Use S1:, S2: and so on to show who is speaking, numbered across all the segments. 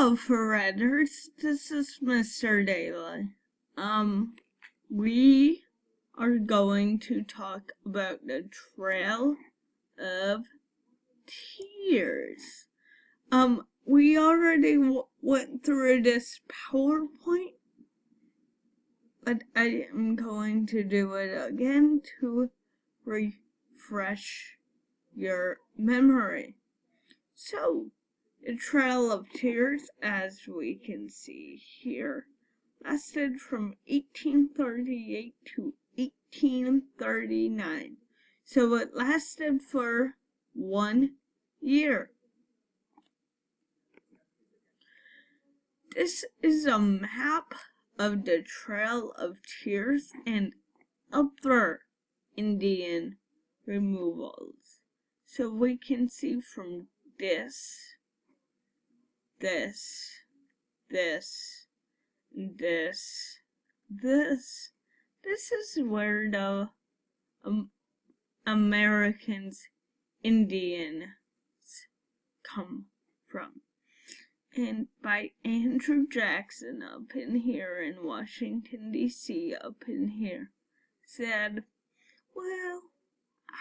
S1: Hello, Redders. This is Mr. Daly. We are going to talk about the Trail of Tears. We already went through this PowerPoint, but I am going to do it again to refresh your memory. So, the Trail of Tears, as we can see here, lasted from 1838 to 1839. So it lasted for 1 year. This is a map of the Trail of Tears and other Indian removals. So we can see from this, this is where the Americans, Indians come from. And by Andrew Jackson up in here in Washington, D.C., up in here, said, well,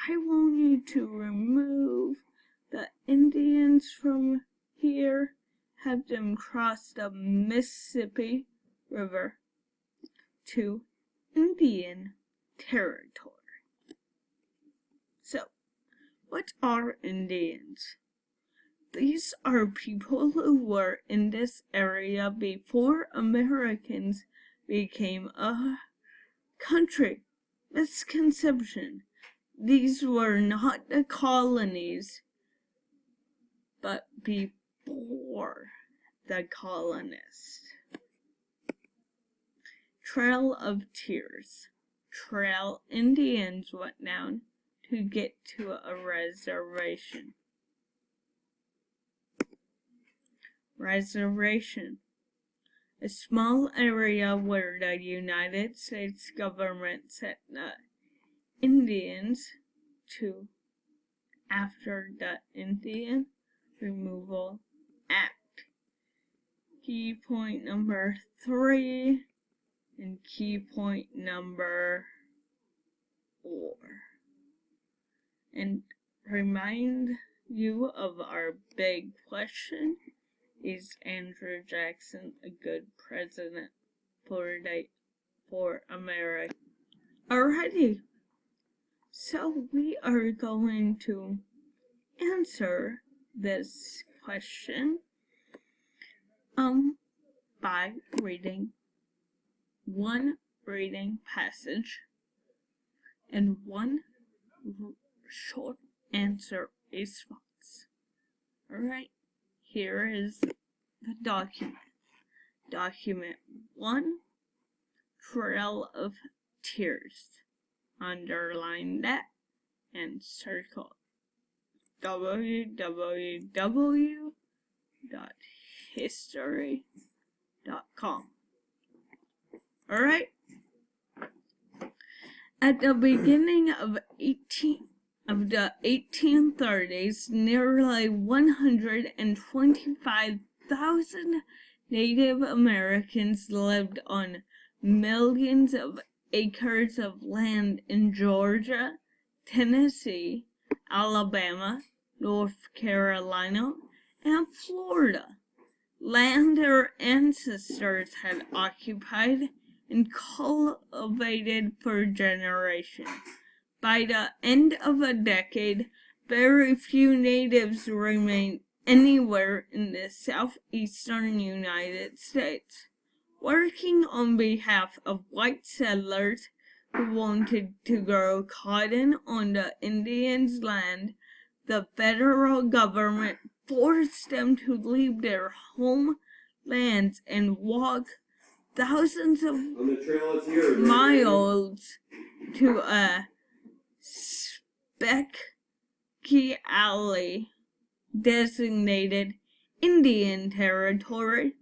S1: I want you to remove the Indians from here, have them cross the Mississippi River to Indian territory. So, what are Indians? These are people who were in this area before Americans became a country. Misconception. These were not the colonies, but before the colonists. Trail of Tears. Trail Indians went down to get to a reservation. Reservation. A small area where the United States government sent the Indians to after the Indian Removal Act. Key point number 3 and key point number 4. And remind you of our big question. Is Andrew Jackson a good president for America? Alrighty. So we are going to answer this question by reading one reading passage and one short answer response. Alright, here is the document. Document 1, Trail of Tears. Underline that and circle www.history.com. Alright? At the beginning of the 1830s, nearly 125,000 Native Americans lived on millions of acres of land in Georgia, Tennessee, Alabama, North Carolina, and Florida. Land their ancestors had occupied and cultivated for generations. By the end of a decade, very few natives remained anywhere in the southeastern United States. Working on behalf of white settlers who wanted to grow cotton on the Indians' land, the federal government forced them to leave their homelands and walk thousands of miles to a specially designated Indian territory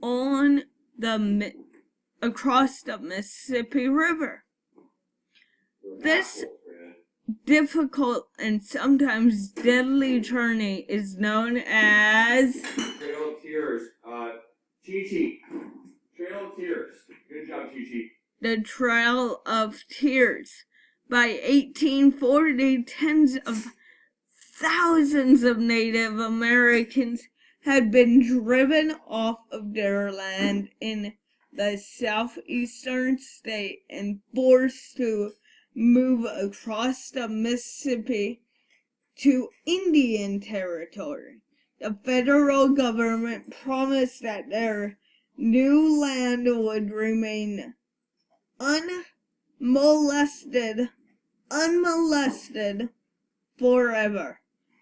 S1: on across the Mississippi River. This difficult and sometimes deadly journey is known as
S2: Trail of Tears. Chi-Chi. Trail of Tears. Good job, Chi-Chi.
S1: The Trail of Tears. By 1840, tens of thousands of Native Americans had been driven off of their land in the southeastern state and forced to move across the Mississippi to Indian Territory. The federal government promised that their new land would remain unmolested forever.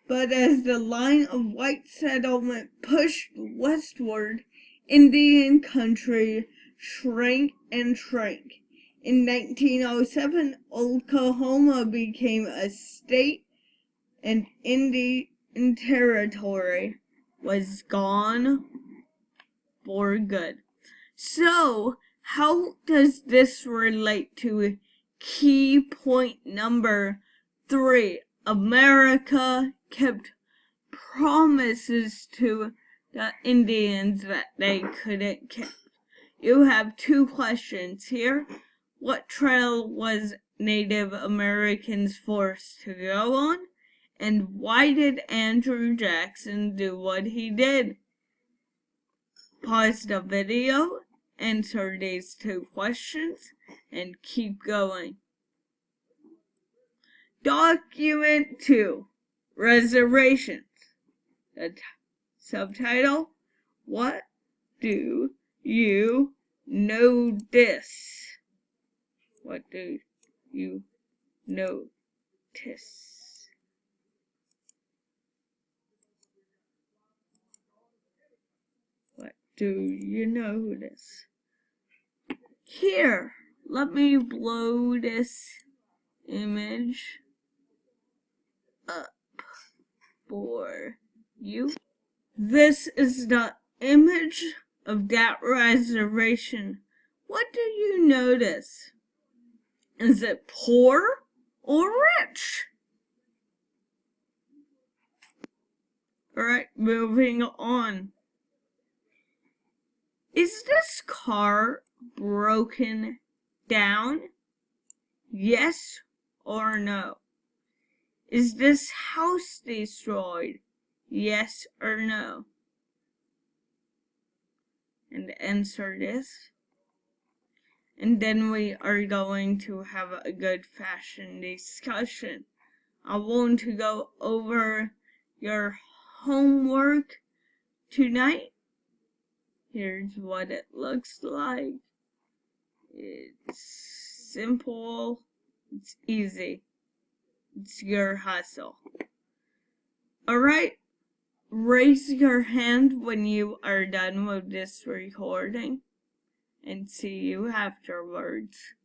S1: But as the line of white settlement pushed westward, Indian country shrank and shrank. In 1907, Oklahoma became a state and Indian Territory was gone for good. So, how does this relate to key point number 3? America kept promises to the Indians that they couldn't keep. You have 2 questions here. What trail was Native Americans forced to go on? And why did Andrew Jackson do what he did? Pause the video, answer these 2 questions, and keep going. Document 2, Reservations. The subtitle, What Do You Notice? What do you notice? What do you notice? Here, let me blow this image up for you. This is the image of that reservation. What do you notice? Is it poor or rich? Alright, moving on. Is this car broken down? Yes or no? Is this house destroyed? Yes or no? And answer this. And then we are going to have a good fashion discussion. I want to go over your homework tonight. Here's what it looks like. It's simple. It's easy. It's your hustle. Alright, raise your hand when you are done with this recording, and see you afterwards.